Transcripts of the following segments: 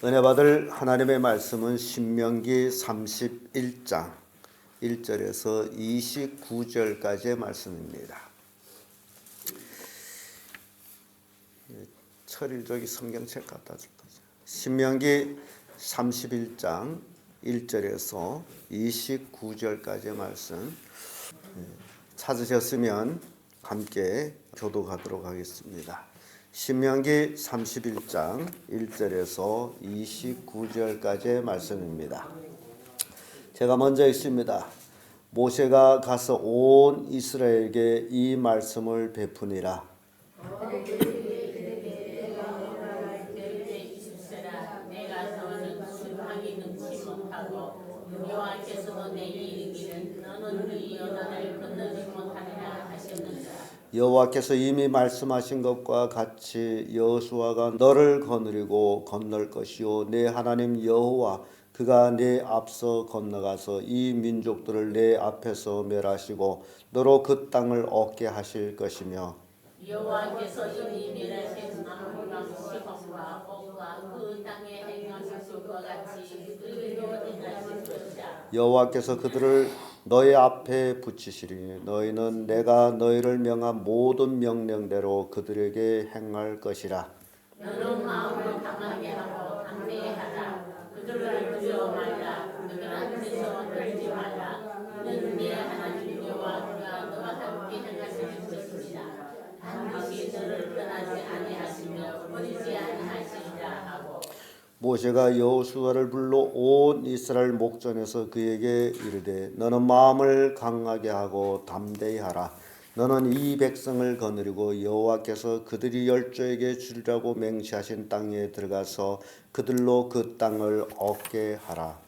은혜 받을 하나님의 말씀은 신명기 31장 1절에서 29절까지의 말씀입니다. 철일족이 성경책 갖다 줄 거죠. 신명기 31장 1절에서 29절까지의 말씀 찾으셨으면 함께 교독하도록 하겠습니다. 신명기 31장 1절에서 29절까지의 말씀입니다. 제가 먼저 읽습니다. 모세가 가서 온 이스라엘에게 이 말씀을 베푸니라. 여호와께서 이미 말씀하신 것과 같이 여호수아가 너를 거느리고 건널 것이요 내 하나님 여호와 그가 내 앞서 건너가서 이 민족들을 내 앞에서 멸하시고 너로 그 땅을 얻게 하실 것이며 여호와께서 이미 멸하신 만물과 시험과 복과 그 땅에 행하실 것과 같이 그들도 행하실 것이라. 여호와께서 그들을 너희 앞에 붙이시리니 너희는 내가 너희를 명한 모든 명령대로 그들에게 행할 것이라. 너는 마음을 강하게 하고 담대하라. 그들을 두려워 말라. 그들한테서 떨지 말라. 너는 내 하나님 여호와가 너와 함께 행하실 것이라. 반드시 너를 떠나지 아니하시며 버리지 아니하시리라 하고. 모세가 여호수아를 불러 온 이스라엘 목전에서 그에게 이르되 너는 마음을 강하게 하고 담대히 하라. 너는 이 백성을 거느리고 여호와께서 그들이 열조에게 주리라고 맹세하신 땅에 들어가서 그들로 그 땅을 얻게 하라.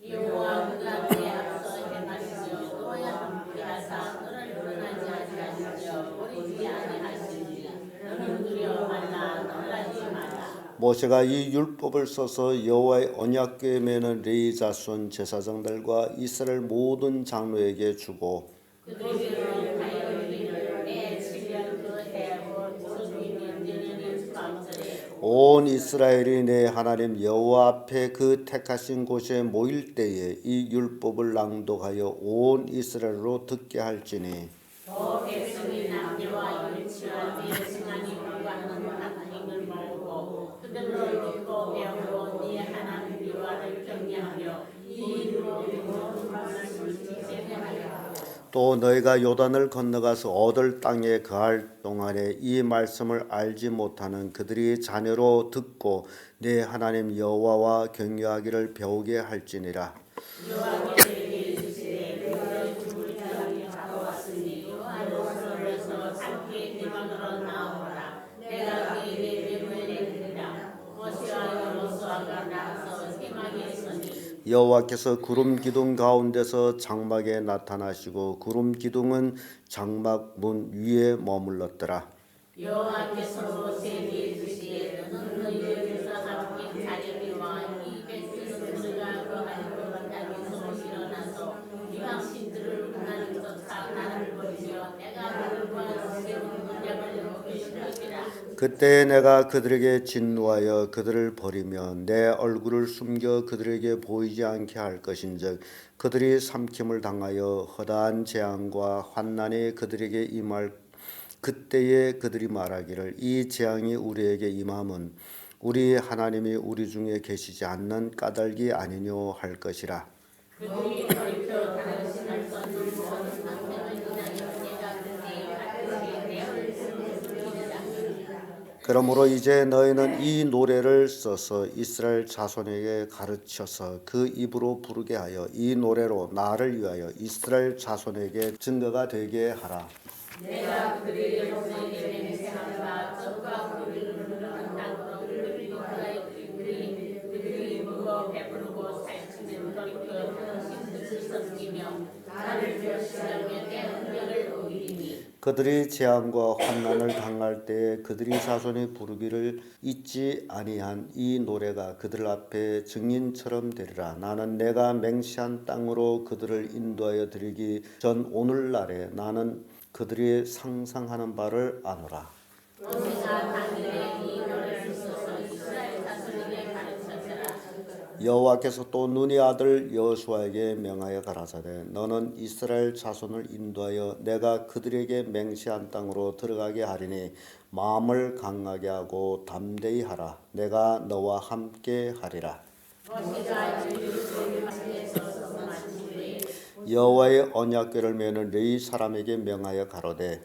여호와가 내 앞서 행하시며 너와 함께 하사 너를 떠나지 아니하시며 버리지 아니하시리라. 너는 두려워 말라. 놀라지 말라. 모세가 이 율법을 써서 여호와의 언약궤에 매는 레위 자손 제사장들과 이스라엘 모든 장로에게 주고 온 이스라엘이 내 하나님 여호와 앞에 그 택하신 곳에 모일 때에 이 율법을 낭독하여 온 이스라엘로 듣게 할지니 백성이 남녀와 일치와 네 승한이 불과하는 학행을 모으고 그들로 듣고 배우고 네 하나님 여호와를 경외하며 이 율법의 모든 말씀을 지켜내하려 하고 또 너희가 요단을 건너가서 얻을 땅에 거할 동안에 이 말씀을 알지 못하는 그들이 자녀로 듣고 내 하나님 여호와와 경외하기를 배우게 할지니라. 여호와께서 구름 기둥 가운데서 장막에 나타나시고 구름 기둥은 장막 문 위에 머물렀더라. 여호와께서 모세에게 이르시되 너는 너희에게서 함께 자리와 이 백성은 그가 거하는 것 땅에서 일어나서 이방신들을 하나님 쫓아 나를 버리며 내가 그들과 세운 언약을 어길 것이라. 그때 내가 그들에게 진노하여 그들을 버리며 내 얼굴을 숨겨 그들에게 보이지 않게 할 것인즉 그들이 삼킴을 당하여 허다한 재앙과 환난이 그들에게 임할 그때에 그들이 말하기를 이 재앙이 우리에게 임함은 우리 하나님이 우리 중에 계시지 않는 까닭이 아니뇨 할 것이라. 그들이 돌이켜 당신을 쏟는 모든 방법을 기다려 내가 그러므로 이제 너희는 이 노래를 써서 이스라엘 자손에게 가르쳐서 그 입으로 부르게 하여 이 노래로 나를 위하여 이스라엘 자손에게 증거가 되게 하라. 내가 그들의 영생에 맹세하노라. 적과 그들을 흐르는 땅으로 그들이 먹어 배부르고 살찌는 돌이켜 당신들을 섬기며 나를 멸시하며 내 언약을 어기리니 그들이 재앙과 환난을 당할 때에 그들이 자손이 부르기를 잊지 아니한 이 노래가 그들 앞에 증인처럼 되리라. 나는 내가 맹세한 땅으로 그들을 인도하여 드리기 전 오늘날에 나는 그들이 상상하는 바를 아노라. 모세가 당일에 이 노래를 써서 이스라엘 자손에게 가르쳤더라. 여호와께서 또 눈의 아들 여호수아에게 명하여 가라사대 너는 이스라엘 자손을 인도하여 내가 그들에게 맹세한 땅으로 들어가게 하리니 마음을 강하게 하고 담대히 하라. 내가 너와 함께 하리라. 여호와의 언약궤를 메는 레위 사람에게 명하여 가로되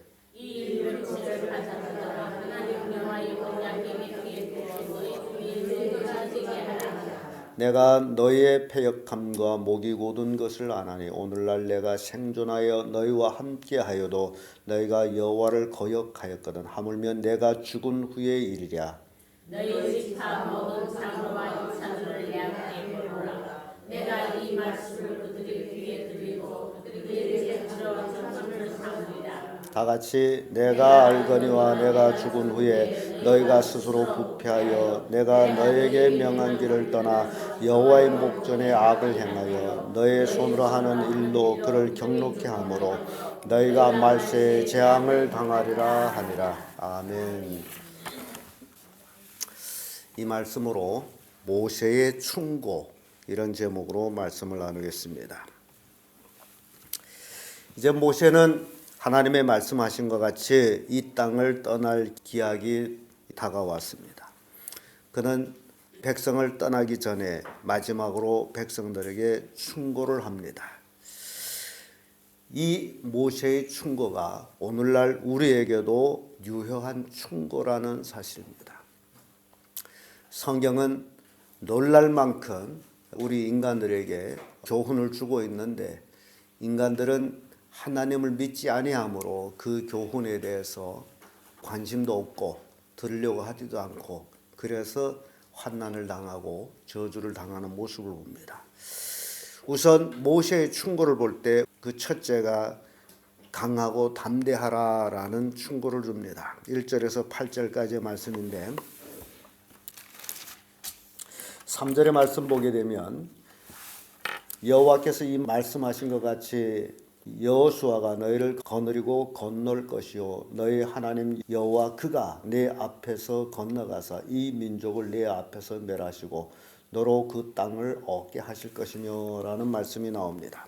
내가 너희의 패역함과 목이 곧은 것을 아나니 오늘날 내가 생존하여 너희와 함께하여도 너희가 여호와를 거역하였거든 하물며 내가 죽은 후의 일이랴. 너희 지파 모든 장로와 유산들을 내 앞에 보라. 내가 이 말씀을 그들의 귀에 들리고 그들에게 들어 전심을 삼으리라. 다 같이 내가 알거니와 내가 죽은 후에 너희가 스스로 부패하여 내가 너에게 명한 길을 떠나 여호와의 목전에 악을 행하여 너의 손으로 하는 일로 그를 경록케 하므로 너희가 말세에 재앙을 당하리라 하니라. 아멘. 이 말씀으로 모세의 충고 이런 제목으로 말씀을 나누겠습니다. 이제 모세는 하나님의 말씀하신 것 같이 이 땅을 떠날 기약이 다가왔습니다. 그는 백성을 떠나기 전에 마지막으로 백성들에게 충고를 합니다. 이 모세의 충고가 오늘날 우리에게도 유효한 충고라는 사실입니다. 성경은 놀랄 만큼 우리 인간들에게 교훈을 주고 있는데 인간들은 하나님을 믿지 아니하므로 그 교훈에 대해서 관심도 없고 들으려고 하지도 않고 그래서 환난을 당하고 저주를 당하는 모습을 봅니다. 우선 모세의 충고를 볼 때 그 첫째가 강하고 담대하라라는 충고를 줍니다. 1절에서 8절까지의 말씀인데 3절의 말씀 보게 되면 여호와께서 이 말씀하신 것 같이 여호수아가 너희를 거느리고 건널 것이요 너희 하나님 여호와 그가 내 앞에서 건너가사 이 민족을 내 앞에서 멸하시고 너로 그 땅을 얻게 하실 것이며 라는 말씀이 나옵니다.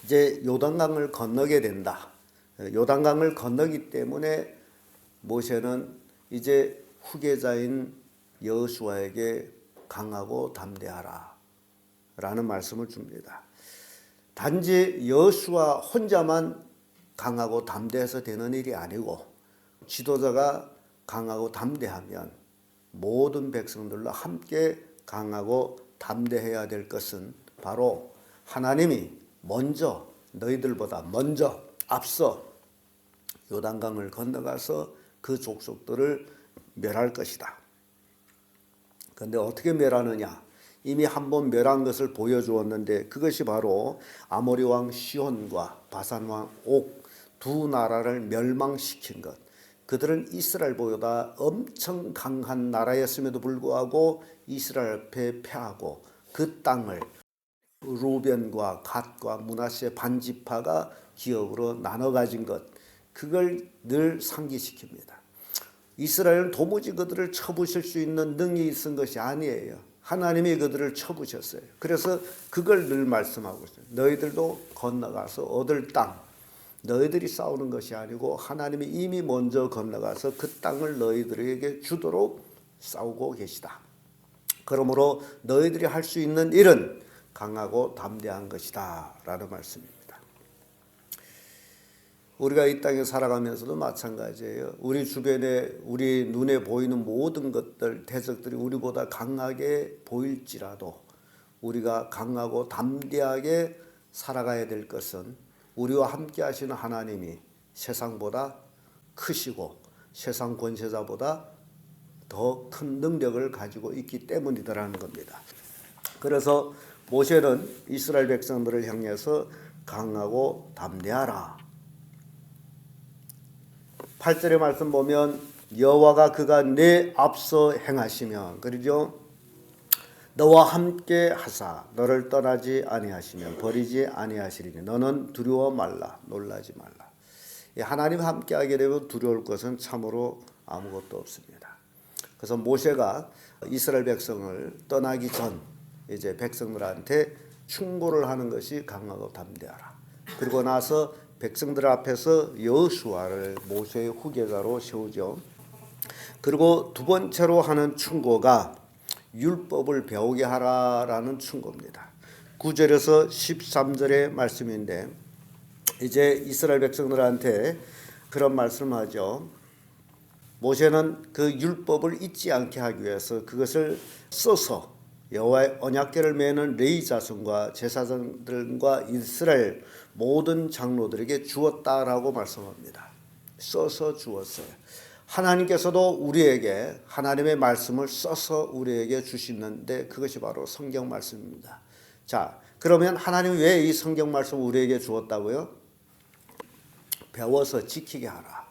이제 요단강을 건너게 된다. 요단강을 건너기 때문에 모세는 이제 후계자인 여호수아에게 강하고 담대하라 라는 말씀을 줍니다. 단지 여호수아 혼자만 강하고 담대해서 되는 일이 아니고 지도자가 강하고 담대하면 모든 백성들로 함께 강하고 담대해야 될 것은 바로 하나님이 먼저 너희들보다 먼저 앞서 요단강을 건너가서 그 족속들을 멸할 것이다. 그런데 어떻게 멸하느냐? 이미 한번 멸한 것을 보여주었는데 그것이 바로 아모리 왕 시온과 바산 왕 옥 두 나라를 멸망시킨 것. 그들은 이스라엘보다 엄청 강한 나라였음에도 불구하고 이스라엘 앞에 패하고 그 땅을 루벤과 갓과 므낫세 반지파가 기업으로 나눠 가진 것. 그걸 늘 상기시킵니다. 이스라엘은 도무지 그들을 쳐부실 수 있는 능력이 있은 것이 아니에요. 하나님이 그들을 쳐부셨어요. 그래서 그걸 늘 말씀하고 있어요. 너희들도 건너가서 얻을 땅, 너희들이 싸우는 것이 아니고 하나님이 이미 먼저 건너가서 그 땅을 너희들에게 주도록 싸우고 계시다. 그러므로 너희들이 할 수 있는 일은 강하고 담대한 것이다 라는 말씀입니다. 우리가 이 땅에 살아가면서도 마찬가지예요. 우리 주변에 우리 눈에 보이는 모든 것들, 대적들이 우리보다 강하게 보일지라도 우리가 강하고 담대하게 살아가야 될 것은 우리와 함께 하시는 하나님이 세상보다 크시고 세상 권세자보다 더 큰 능력을 가지고 있기 때문이더라는 겁니다. 그래서 모세는 이스라엘 백성들을 향해서 강하고 담대하라. 8절의 말씀 보면 여호와가 그가 내 앞서 행하시면 그러죠. 너와 함께 하사 너를 떠나지 아니하시면 버리지 아니하시리니 너는 두려워 말라 놀라지 말라. 하나님 함께 하게 되면 두려울 것은 참으로 아무것도 없습니다. 그래서 모세가 이스라엘 백성을 떠나기 전 이제 백성들한테 충고를 하는 것이 강하고 담대하라. 그리고 나서 백성들 앞에서 여호수아를 모세의 후계자로 세우죠. 그리고 두 번째로 하는 충고가 율법을 배우게 하라라는 충고입니다. 9절에서 13절의 말씀인데 이제 이스라엘 백성들한테 그런 말씀을 하죠. 모세는 그 율법을 잊지 않게 하기 위해서 그것을 써서 여호와의 언약궤를 메는 레위 자손과 제사장들과 이스라엘 모든 장로들에게 주었다라고 말씀합니다. 써서 주었어요. 하나님께서도 우리에게 하나님의 말씀을 써서 우리에게 주시는데 그것이 바로 성경 말씀입니다. 자, 그러면 하나님이 왜 이 성경 말씀을 우리에게 주었다고요? 배워서 지키게 하라.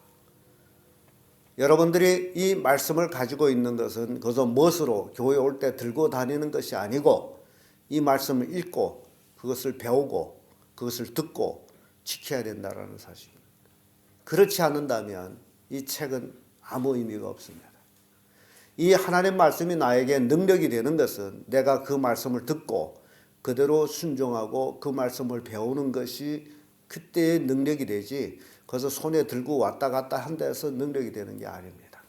여러분들이 이 말씀을 가지고 있는 것은 그저 멋으로 교회 올 때 들고 다니는 것이 아니고 이 말씀을 읽고 그것을 배우고 그것을 듣고 지켜야 된다는 사실입니다. 그렇지 않는다면 이 책은 아무 의미가 없습니다. 이 하나님 말씀이 나에게 능력이 되는 것은 내가 그 말씀을 듣고 그대로 순종하고 그 말씀을 배우는 것이 그때의 능력이 되지 그래서 손에 들고 왔다 갔다 한다 해서 능력이 되는 게 아닙니다.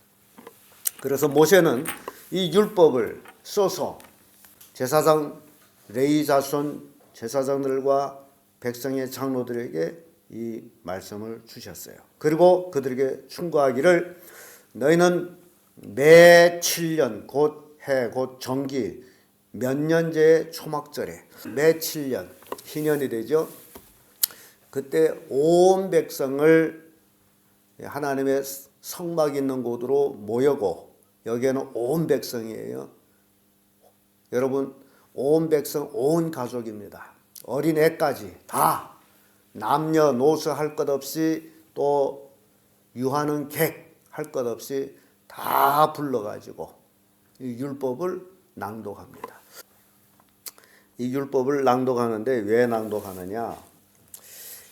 그래서 모세는 이 율법을 써서 제사장 레위 자손 제사장들과 백성의 장로들에게 이 말씀을 주셨어요. 그리고 그들에게 충고하기를 너희는 매 7년 곧 해 곧 정기 몇 년제의 초막절에 매 7년 희년이 되죠. 그때 온 백성을 하나님의 성막 있는 곳으로 모여고 여기에는 온 백성이에요. 여러분 온 백성 온 가족입니다. 어린애까지 다 남녀노소 할 것 없이 또 유하는 객 할 것 없이 다 불러가지고 이 율법을 낭독합니다. 이 율법을 낭독하는데 왜 낭독하느냐?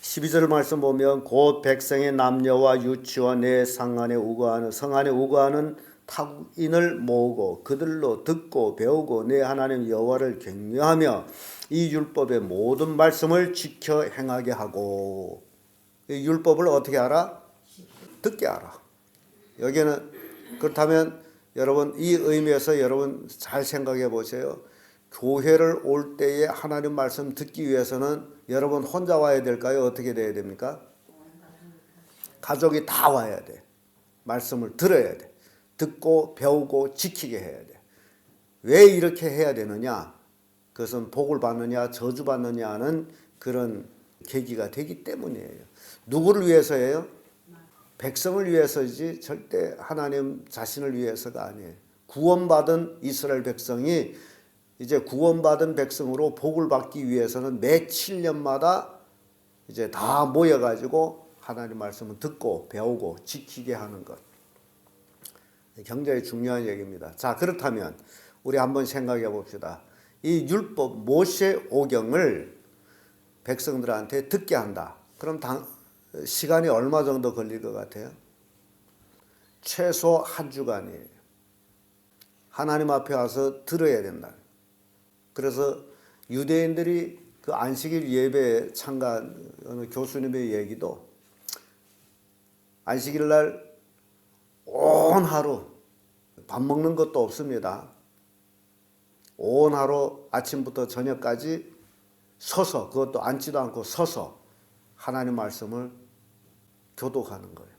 12절 말씀 보면 곧 백성의 남녀와 유치와 내 성안에 우거하는 타국인을 모으고 그들로 듣고 배우고 내 하나님 여호와를 경외하며 이 율법의 모든 말씀을 지켜 행하게 하고 이 율법을 어떻게 하라? 듣게 하라. 여기는 그렇다면 여러분 이 의미에서 여러분 잘 생각해 보세요. 교회를 올 때에 하나님 말씀 듣기 위해서는 여러분 혼자 와야 될까요? 어떻게 돼야 됩니까? 가족이 다 와야 돼. 말씀을 들어야 돼. 듣고 배우고 지키게 해야 돼. 왜 이렇게 해야 되느냐? 그것은 복을 받느냐 저주 받느냐 하는 그런 계기가 되기 때문이에요. 누구를 위해서예요? 백성을 위해서지 절대 하나님 자신을 위해서가 아니에요. 구원받은 이스라엘 백성이 이제 구원받은 백성으로 복을 받기 위해서는 매 7년마다 이제 다 모여가지고 하나님 말씀을 듣고 배우고 지키게 하는 것. 굉장히 중요한 얘기입니다. 자, 그렇다면 우리 한번 생각해 봅시다. 이 율법 모세 오경을 백성들한테 듣게 한다. 그럼 시간이 얼마 정도 걸릴 것 같아요? 최소 한 주간이에요. 하나님 앞에 와서 들어야 된다. 그래서 유대인들이 그 안식일 예배에 참가한 어느 교수님의 얘기도 안식일 날 온 하루 밥 먹는 것도 없습니다. 온 하루 아침부터 저녁까지 서서 그것도 앉지도 않고 서서 하나님 말씀을 교독하는 거예요.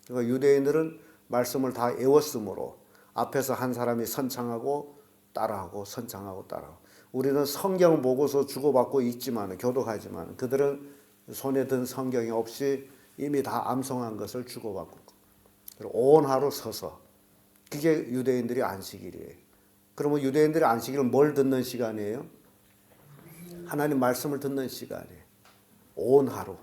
그러니까 유대인들은 말씀을 다 외웠으므로 앞에서 한 사람이 선창하고 따라하고 선창하고 따라하고 우리는 성경 보고서 주고받고 읽지만 교독하지만 그들은 손에 든 성경이 없이 이미 다 암송한 것을 주고받고 온 하루 서서 그게 유대인들이 안식일이에요. 그러면 유대인들이 안식일은 뭘 듣는 시간이에요? 하나님 말씀을 듣는 시간이에요. 온 하루.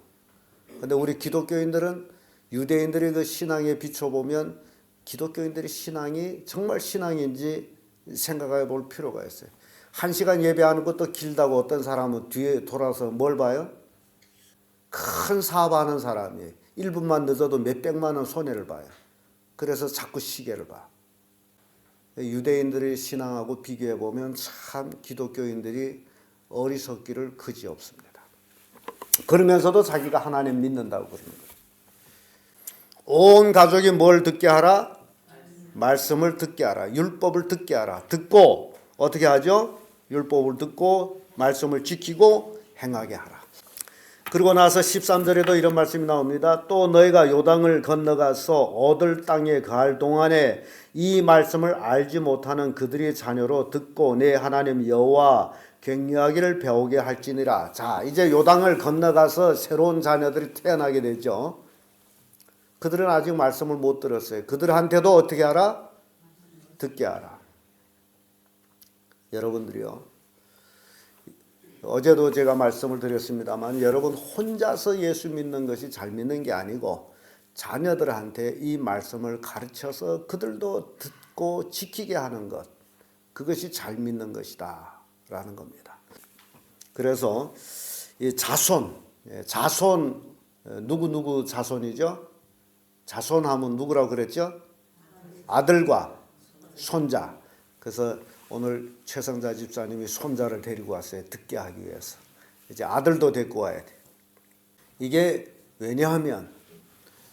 근데 우리 기독교인들은 유대인들의 그 신앙에 비춰보면 기독교인들의 신앙이 정말 신앙인지 생각해 볼 필요가 있어요. 1시간 예배하는 것도 길다고 어떤 사람은 뒤에 돌아서 뭘 봐요? 큰 사업하는 사람이 1분만 늦어도 몇백만 원 손해를 봐요. 그래서 자꾸 시계를 봐. 유대인들의 신앙하고 비교해 보면 참 기독교인들이 어리석기를 그지없습니다. 그러면서도 자기가 하나님 믿는다고 그러는 거예요. 온 가족이 뭘 듣게 하라? 말씀을 듣게 하라. 율법을 듣게 하라. 듣고 어떻게 하죠? 율법을 듣고 말씀을 지키고 행하게 하라. 그리고 나서 13절에도 이런 말씀이 나옵니다. 또 너희가 요단을 건너가서 얻을 땅에 거할 동안에 이 말씀을 알지 못하는 그들의 자녀로 듣고 내 하나님 여호와 경외하기를 배우게 할지니라. 자, 이제 요단을 건너가서 새로운 자녀들이 태어나게 되죠. 그들은 아직 말씀을 못 들었어요. 그들한테도 어떻게 하라? 듣게 하라. 여러분들이요, 어제도 제가 말씀을 드렸습니다만 여러분 혼자서 예수 믿는 것이 잘 믿는 게 아니고 자녀들한테 이 말씀을 가르쳐서 그들도 듣고 지키게 하는 것, 그것이 잘 믿는 것이다 라는 겁니다. 그래서 이 자손 누구 자손이죠? 자손하면 누구라고 그랬죠? 아들과 손자. 그래서 오늘 최성자 집사님이 손자를 데리고 왔어요. 듣게 하기 위해서. 이제 아들도 데리고 와야 돼. 이게 왜냐하면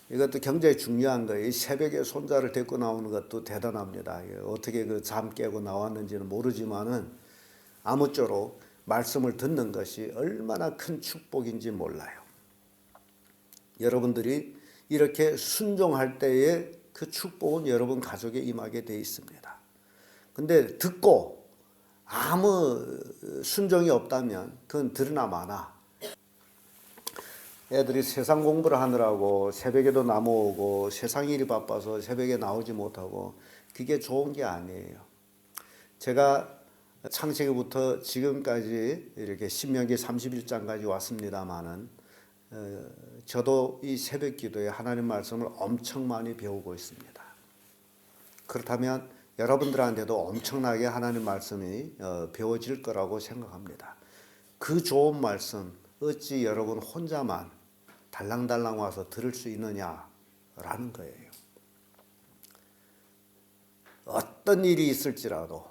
이것도 굉장히 중요한 거예요. 이 새벽에 손자를 데리고 나오는 것도 대단합니다. 어떻게 그 잠 깨고 나왔는지는 모르지만은 아무쪼록 말씀을 듣는 것이 얼마나 큰 축복인지 몰라요. 여러분들이 이렇게 순종할 때에 그 축복은 여러분 가족에 임하게 돼 있습니다. 근데 듣고 아무 순종이 없다면 그건 들으나 마나. 애들이 세상 공부를 하느라고 새벽에도 나오고 세상 일이 바빠서 새벽에 나오지 못하고 그게 좋은 게 아니에요. 제가 창세기부터 지금까지 이렇게 신명기 31장까지 왔습니다마는 저도 이 새벽 기도에 하나님 말씀을 엄청 많이 배우고 있습니다. 그렇다면 여러분들한테도 엄청나게 하나님 말씀이 배워질 거라고 생각합니다. 그 좋은 말씀 어찌 여러분 혼자만 달랑달랑 와서 들을 수 있느냐라는 거예요. 어떤 일이 있을지라도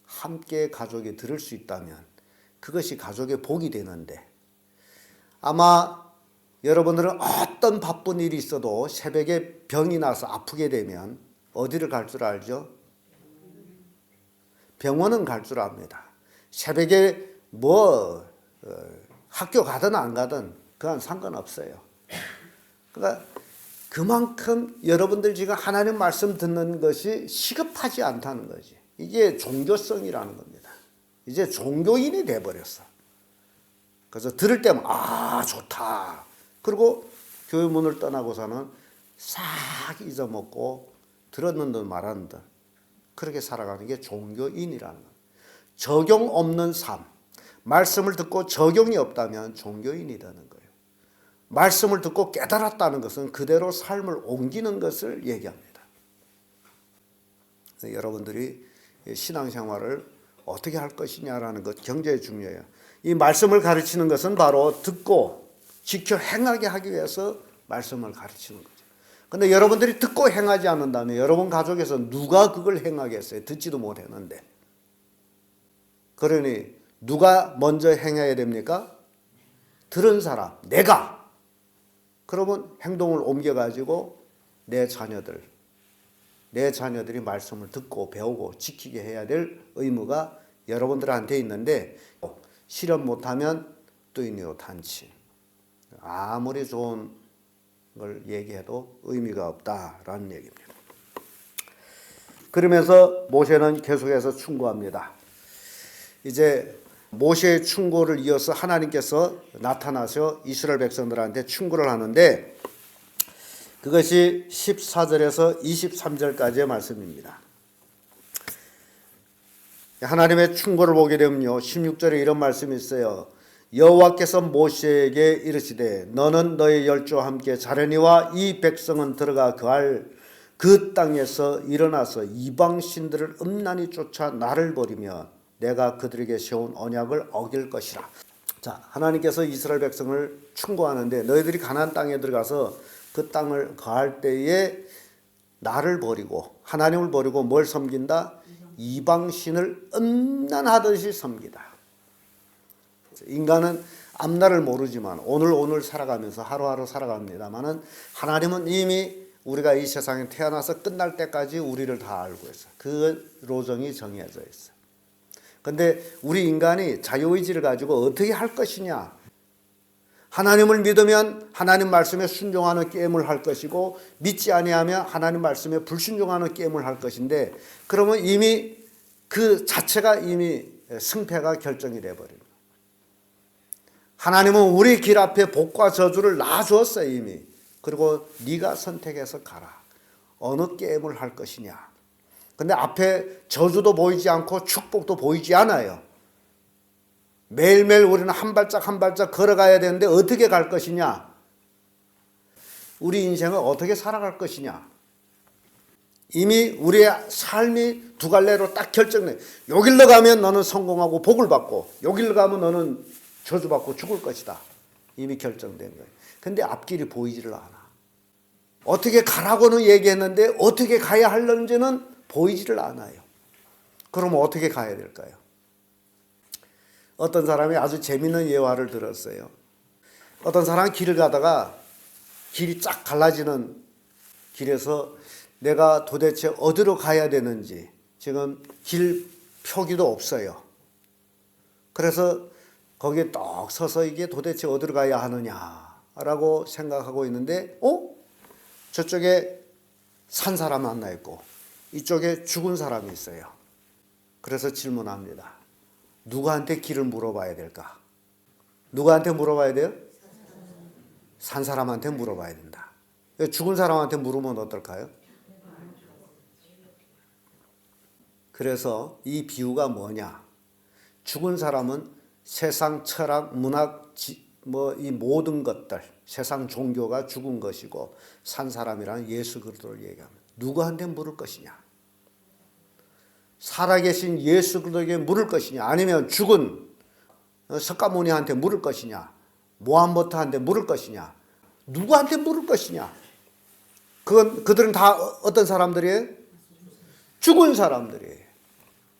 함께 가족이 들을 수 있다면 그것이 가족의 복이 되는데, 아마 여러분들은 어떤 바쁜 일이 있어도 새벽에 병이 나서 아프게 되면 어디를 갈 줄 알죠? 병원은 갈 줄 압니다. 새벽에 학교 가든 안 가든 그건 상관없어요. 그러니까 그만큼 여러분들 지금 하나님 말씀 듣는 것이 시급하지 않다는 거지. 이게 종교성이라는 겁니다. 이제 종교인이 돼버렸어. 그래서 들을 때만 좋다. 그리고 교회 문을 떠나고서는 싹 잊어먹고 들었는 듯 말하는 듯 그렇게 살아가는 게 종교인이라는 거예요. 적용 없는 삶, 말씀을 듣고 적용이 없다면 종교인이 되는 거예요. 말씀을 듣고 깨달았다는 것은 그대로 삶을 옮기는 것을 얘기합니다. 여러분들이 신앙생활을 어떻게 할 것이냐라는 것 굉장히 중요해요. 이 말씀을 가르치는 것은 바로 듣고 지켜 행하게 하기 위해서 말씀을 가르치는 거죠. 근데 여러분들이 듣고 행하지 않는다면 여러분 가족에서 누가 그걸 행하겠어요? 듣지도 못했는데. 그러니 누가 먼저 행해야 됩니까? 들은 사람, 내가. 그러면 행동을 옮겨가지고 내 자녀들이 말씀을 듣고 배우고 지키게 해야 될 의무가 여러분들한테 있는데, 실현 못하면 뚜이니오 탄치. 아무리 좋은 걸 얘기해도 의미가 없다라는 얘기입니다. 그러면서 모세는 계속해서 충고합니다. 이제 모세의 충고를 이어서 하나님께서 나타나서 이스라엘 백성들한테 충고를 하는데, 그것이 14절에서 23절까지의 말씀입니다. 하나님의 충고를 보게 되면요, 16절에 이런 말씀이 있어요. 여호와께서 모세에게 이르시되 너는 너의 열조와 함께 자려니와 이 백성은 들어가 거할 그 땅에서 일어나서 이방 신들을 음란히 쫓아 나를 버리며 내가 그들에게 세운 언약을 어길 것이라. 자, 하나님께서 이스라엘 백성을 충고하는데, 너희들이 가나안 땅에 들어가서 그 땅을 거할 때에 나를 버리고 하나님을 버리고 뭘 섬긴다? 이방신을 음란하듯이 섬기다. 인간은 앞날을 모르지만 오늘 살아가면서 하루하루 살아갑니다만은 하나님은 이미 우리가 이 세상에 태어나서 끝날 때까지 우리를 다 알고 있어요. 그 로정이 정해져 있어요. 근데 우리 인간이 자유의지를 가지고 어떻게 할 것이냐. 하나님을 믿으면 하나님 말씀에 순종하는 게임을 할 것이고 믿지 아니하면 하나님 말씀에 불순종하는 게임을 할 것인데 그러면 이미 그 자체가 이미 승패가 결정이 돼버립니다. 하나님은 우리 길 앞에 복과 저주를 놔주었어요 이미. 그리고 네가 선택해서 가라. 어느 게임을 할 것이냐. 근데 앞에 저주도 보이지 않고 축복도 보이지 않아요. 매일매일 우리는 한 발짝 한 발짝 걸어가야 되는데 어떻게 갈 것이냐. 우리 인생을 어떻게 살아갈 것이냐. 이미 우리의 삶이 두 갈래로 딱 결정돼. 여길로 가면 너는 성공하고 복을 받고 여길로 가면 너는 저주받고 죽을 것이다. 이미 결정된 거예요. 근데 앞길이 보이지를 않아. 어떻게 가라고는 얘기했는데 어떻게 가야 하는지는 보이지를 않아요. 그러면 어떻게 가야 될까요? 어떤 사람이 아주 재미있는 예화를 들었어요. 어떤 사람이 길을 가다가 길이 쫙 갈라지는 길에서 내가 도대체 어디로 가야 되는지 지금 길 표기도 없어요. 그래서 거기에 떡 서서 이게 도대체 어디로 가야 하느냐라고 생각하고 있는데 저쪽에 산 사람 하나 있고 이쪽에 죽은 사람이 있어요. 그래서 질문합니다. 누구한테 길을 물어봐야 될까? 누구한테 물어봐야 돼요? 산 사람한테 물어봐야 된다. 죽은 사람한테 물으면 어떨까요? 그래서 이 비유가 뭐냐? 죽은 사람은 세상 철학, 문학, 이 모든 것들, 세상 종교가 죽은 것이고 산 사람이란 예수 그리스도를 얘기합니다. 누구한테 물을 것이냐? 살아계신 예수 그리스도에게 물을 것이냐? 아니면 죽은 석가모니한테 물을 것이냐? 모함부터한테 물을 것이냐? 누구한테 물을 것이냐? 그들은 다 어떤 사람들이에요? 죽은 사람들이에요.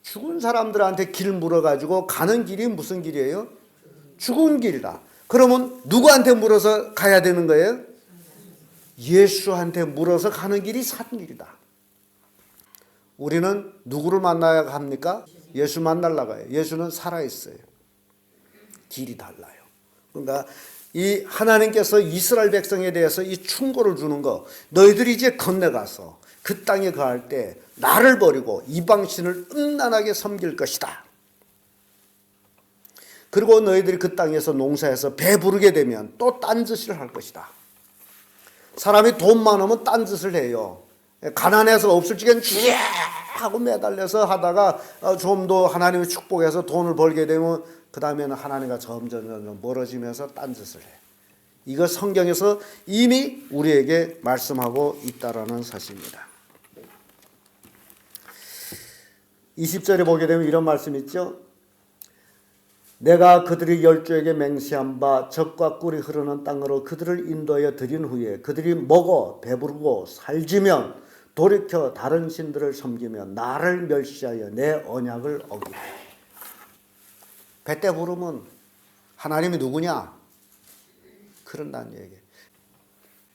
죽은 사람들한테 길 물어가지고 가는 길이 무슨 길이에요? 죽은 길이다. 그러면 누구한테 물어서 가야 되는 거예요? 예수한테 물어서 가는 길이 산 길이다. 우리는 누구를 만나야 합니까? 예수 만나려고 해요. 예수는 살아있어요. 길이 달라요. 그러니까 이 하나님께서 이스라엘 백성에 대해서 이 충고를 주는 거, 너희들이 이제 건너가서 그 땅에 거할 때 나를 버리고 이방신을 음란하게 섬길 것이다. 그리고 너희들이 그 땅에서 농사해서 배부르게 되면 또 딴짓을 할 것이다. 사람이 돈 많으면 딴짓을 해요. 가난해서 없을 적엔 쥐야 하고 매달려서 하다가 좀 더 하나님의 축복해서 돈을 벌게 되면 그 다음에는 하나님과 점점 멀어지면서 딴짓을 해. 이거 성경에서 이미 우리에게 말씀하고 있다라는 사실입니다. 20절에 보게 되면 이런 말씀이 있죠. 내가 그들이 열조에게 맹세한 바 젖과 꿀이 흐르는 땅으로 그들을 인도하여 드린 후에 그들이 먹어 배부르고 살지면 돌이켜 다른 신들을 섬기며 나를 멸시하여 내 언약을 어기고. 배때 부르면 하나님이 누구냐? 그런다는 얘기예요.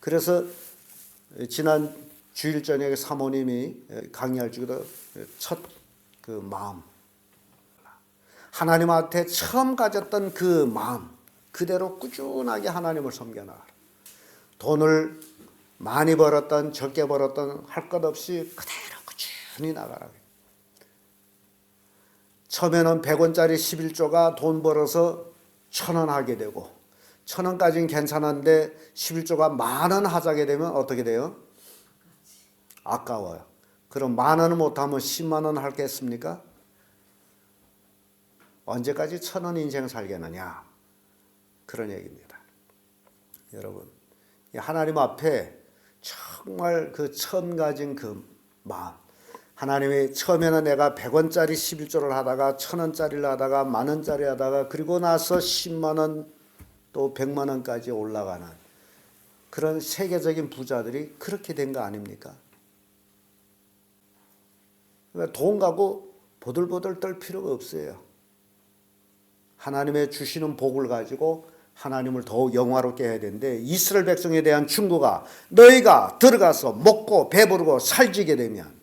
그래서 지난 주일 저녁에 사모님이 강의할 적에도 첫 그 마음, 하나님한테 처음 가졌던 그 마음 그대로 꾸준하게 하나님을 섬겨나가라. 돈을 많이 벌었던 적게 벌었던 할 것 없이 그대로 꾸준히 나가라. 처음에는 100원짜리 11조가 돈 벌어서 1,000원 하게 되고 1,000원까지는 괜찮은데 11조가 10,000원 하자게 되면 어떻게 돼요? 아까워요. 그럼 10,000원을 못하면 100,000원 할겠습니까? 언제까지 1,000원 인생 살겠느냐? 그런 얘기입니다. 여러분, 하나님 앞에 정말 그 처음 가진 그 마음, 하나님이 처음에는 내가 100원짜리 11조를 하다가 1,000원짜리를 하다가 10,000원짜리 하다가 그리고 나서 10만원 또 100만원까지 올라가는 그런 세계적인 부자들이 그렇게 된 거 아닙니까? 돈 가고 보들보들 떨 필요가 없어요. 하나님의 주시는 복을 가지고 하나님을 더욱 영화롭게 해야 되는데, 이스라엘 백성에 대한 충고가 너희가 들어가서 먹고 배부르고 살찌게 되면,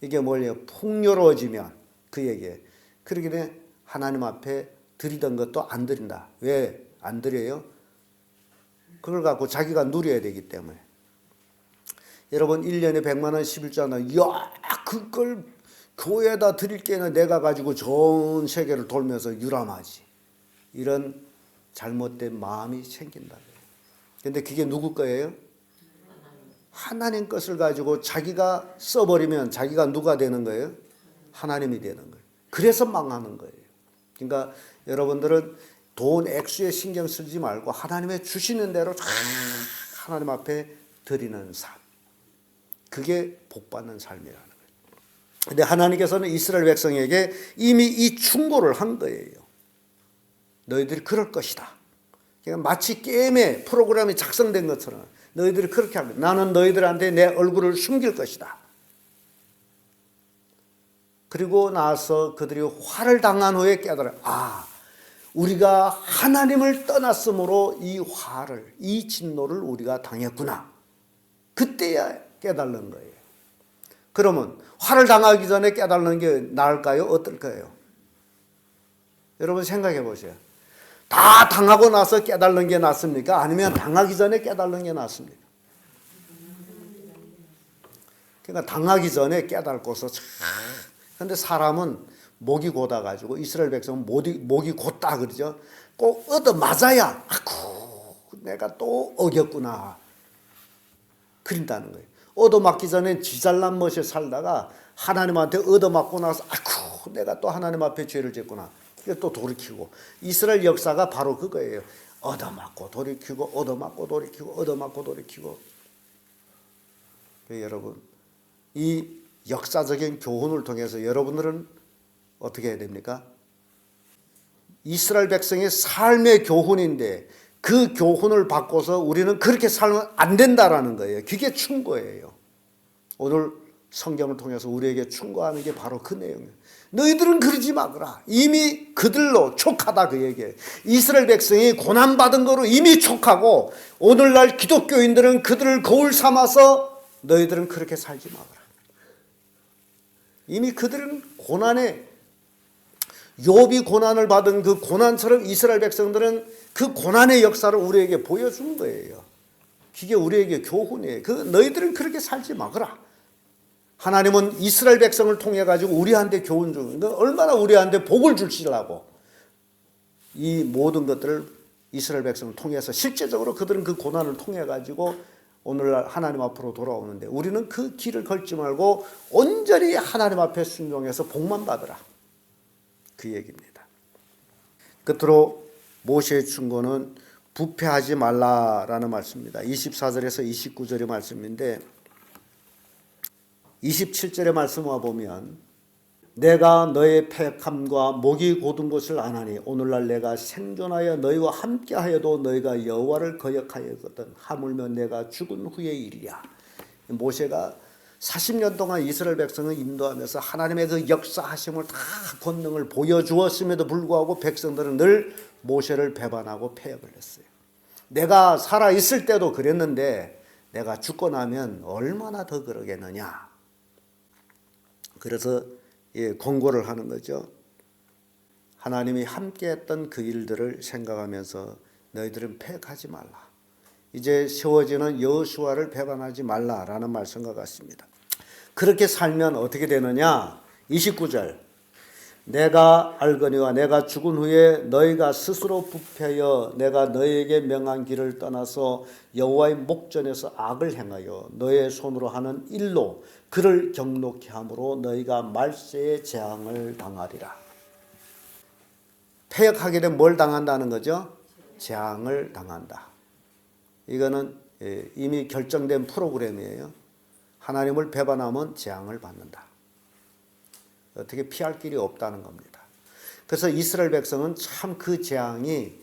이게 뭐예요? 풍요로워지면, 그 얘기예요. 그러기 때문에 하나님 앞에 드리던 것도 안 드린다. 왜 안 드려요? 그걸 갖고 자기가 누려야 되기 때문에. 여러분 1년에 100만 원 11조, 야 그걸 교회에다 드릴 게는 내가 가지고 전 세계를 돌면서 유람하지. 이런 잘못된 마음이 생긴다. 그런데 그게 누구 거예요? 하나님 것을 가지고 자기가 써버리면 자기가 누가 되는 거예요? 하나님이 되는 거예요. 그래서 망하는 거예요. 그러니까 여러분들은 돈 액수에 신경 쓰지 말고 하나님의 주시는 대로 하나님 앞에 드리는 삶. 그게 복받는 삶이라는 거예요. 근데 하나님께서는 이스라엘 백성에게 이미 이 충고를 한 거예요. 너희들이 그럴 것이다. 그러니까 마치 게임의 프로그램이 작성된 것처럼 너희들이 그렇게 합니다. 나는 너희들한테 내 얼굴을 숨길 것이다. 그리고 나서 그들이 화를 당한 후에 깨달아, 우리가 하나님을 떠났으므로 이 화를, 이 진노를 우리가 당했구나. 그때야 깨달는 거예요. 그러면 화를 당하기 전에 깨달는 게 나을까요? 어떨까요? 여러분 생각해 보세요. 다 당하고 나서 깨달는 게 낫습니까? 아니면 당하기 전에 깨달는 게 낫습니까? 그러니까 당하기 전에 깨달고서 근데 사람은 목이 곧아가지고, 이스라엘 백성은 목이 곧다 그러죠. 꼭 얻어맞아야 내가 또 어겼구나 그린다는 거예요. 얻어맞기 전에 지잘난 멋에 살다가 하나님한테 얻어맞고 나서 내가 또 하나님 앞에 죄를 짓구나. 그래서 또 돌이키고. 이스라엘 역사가 바로 그거예요. 얻어맞고 돌이키고, 얻어맞고 돌이키고, 얻어맞고 돌이키고. 여러분, 이 역사적인 교훈을 통해서 여러분들은 어떻게 해야 됩니까? 이스라엘 백성의 삶의 교훈인데 그 교훈을 바꿔서 우리는 그렇게 살면 안 된다라는 거예요. 그게 충고예요. 오늘 성경을 통해서 우리에게 충고하는 게 바로 그 내용이에요. 너희들은 그러지 마거라. 이미 그들로 촉하다 그 얘기예요. 이스라엘 백성이 고난받은 거로 이미 촉하고, 오늘날 기독교인들은 그들을 거울 삼아서 너희들은 그렇게 살지 마거라. 이미 그들은 고난에, 욥이 고난을 받은 그 고난처럼 이스라엘 백성들은 그 고난의 역사를 우리에게 보여준 거예요. 그게 우리에게 교훈이에요. 너희들은 그렇게 살지 마거라. 하나님은 이스라엘 백성을 통해 가지고 우리한테 교훈 주는 거, 얼마나 우리한테 복을 주시려고 이 모든 것들을 이스라엘 백성을 통해서 실제적으로 그들은 그 고난을 통해 가지고 오늘날 하나님 앞으로 돌아오는데, 우리는 그 길을 걸지 말고 온전히 하나님 앞에 순종해서 복만 받으라. 그 얘기입니다. 끝으로 모세의 충고는 부패하지 말라라는 말씀입니다. 24절에서 29절의 말씀인데, 27절의 말씀을 보면 내가 너의 패역함과 목이 곧은 것을 아나니 오늘날 내가 생존하여 너희와 함께하여도 너희가 여호와를 거역하였거든 하물며 내가 죽은 후의 일이야. 모세가 40년 동안 이스라엘 백성을 인도하면서 하나님의 그 역사하심을 다 권능을 보여주었음에도 불구하고 백성들은 늘 모세를 배반하고 패역을 했어요. 내가 살아있을 때도 그랬는데 내가 죽고 나면 얼마나 더 그러겠느냐. 그래서 권고를 하는 거죠. 하나님이 함께했던 그 일들을 생각하면서 너희들은 패역하지 말라. 이제 세워지는 여호수아를 배반하지 말라라는 말씀과 같습니다. 그렇게 살면 어떻게 되느냐? 29절 내가 알거니와 내가 죽은 후에 너희가 스스로 부패하여 내가 너희에게 명한 길을 떠나서 여호와의 목전에서 악을 행하여 너의 손으로 하는 일로 그를 경록케 함으로 너희가 말세의 재앙을 당하리라. 패역하게 되면 뭘 당한다는 거죠? 재앙을 당한다. 이거는 이미 결정된 프로그램이에요. 하나님을 배반하면 재앙을 받는다. 어떻게 피할 길이 없다는 겁니다. 그래서 이스라엘 백성은 참 그 재앙이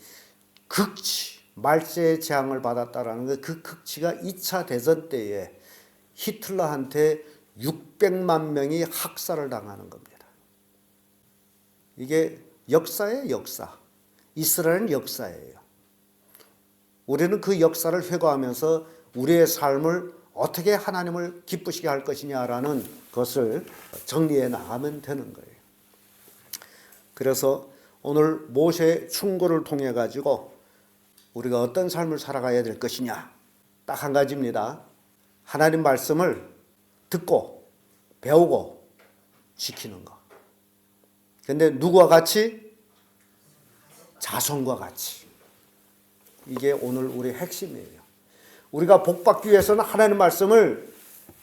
극치, 말세의 재앙을 받았다라는 거, 그 극치가 2차 대전 때에 히틀러한테 600만 명이 학살을 당하는 겁니다. 이게 역사예요, 역사. 이스라엘은 역사예요. 우리는 그 역사를 회고하면서 우리의 삶을 어떻게 하나님을 기쁘시게 할 것이냐라는 것을 정리해 나가면 되는 거예요. 그래서 오늘 모세의 충고를 통해 가지고 우리가 어떤 삶을 살아가야 될 것이냐, 딱 한 가지입니다. 하나님 말씀을 듣고 배우고 지키는 것. 근데 누구와 같이? 자손과 같이. 이게 오늘 우리의 핵심이에요. 우리가 복받기 위해서는 하나님 말씀을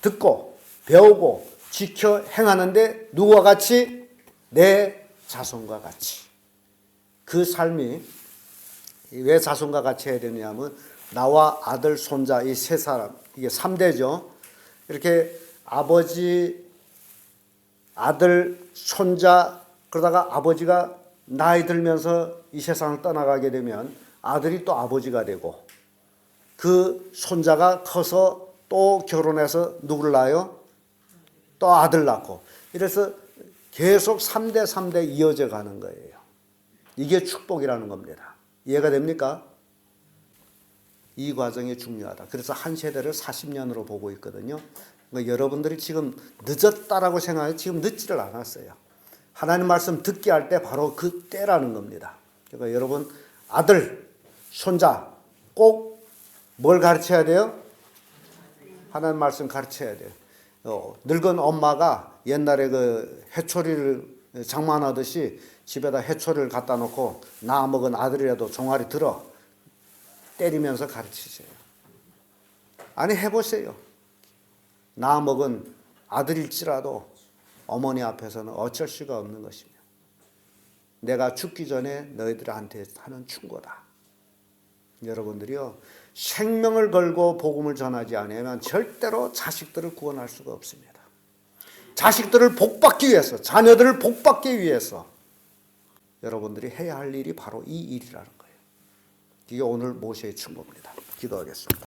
듣고 배우고 지켜 행하는데 누구와 같이? 내 자손과 같이. 그 삶이 왜 자손과 같이 해야 되느냐면 나와 아들, 손자 이 세 사람, 이게 3대죠. 이렇게 아버지, 아들, 손자, 그러다가 아버지가 나이 들면서 이 세상을 떠나가게 되면 아들이 또 아버지가 되고 그 손자가 커서 또 결혼해서 누구를 낳아요? 또 아들 낳고. 이래서 계속 3대 3대 이어져 가는 거예요. 이게 축복이라는 겁니다. 이해가 됩니까? 이 과정이 중요하다. 그래서 한 세대를 40년으로 보고 있거든요. 그러니까 여러분들이 지금 늦었다라고 생각해요. 지금 늦지를 않았어요. 하나님 말씀 듣게 할 때 바로 그 때라는 겁니다. 그러니까 여러분 아들, 손자 꼭 뭘 가르쳐야 돼요? 하나님 말씀 가르쳐야 돼요. 늙은 엄마가 옛날에 그 해초리를 장만하듯이 집에다 해초리를 갖다 놓고 나 먹은 아들이라도 종아리 들어 때리면서 가르치세요. 아니 해보세요. 나 먹은 아들일지라도 어머니 앞에서는 어쩔 수가 없는 것이며 내가 죽기 전에 너희들한테 하는 충고다. 여러분들이요 생명을 걸고 복음을 전하지 않으면 절대로 자식들을 구원할 수가 없습니다. 자식들을 복받기 위해서, 자녀들을 복받기 위해서 여러분들이 해야 할 일이 바로 이 일이라는 거예요. 이게 오늘 모세의 충고입니다. 기도하겠습니다.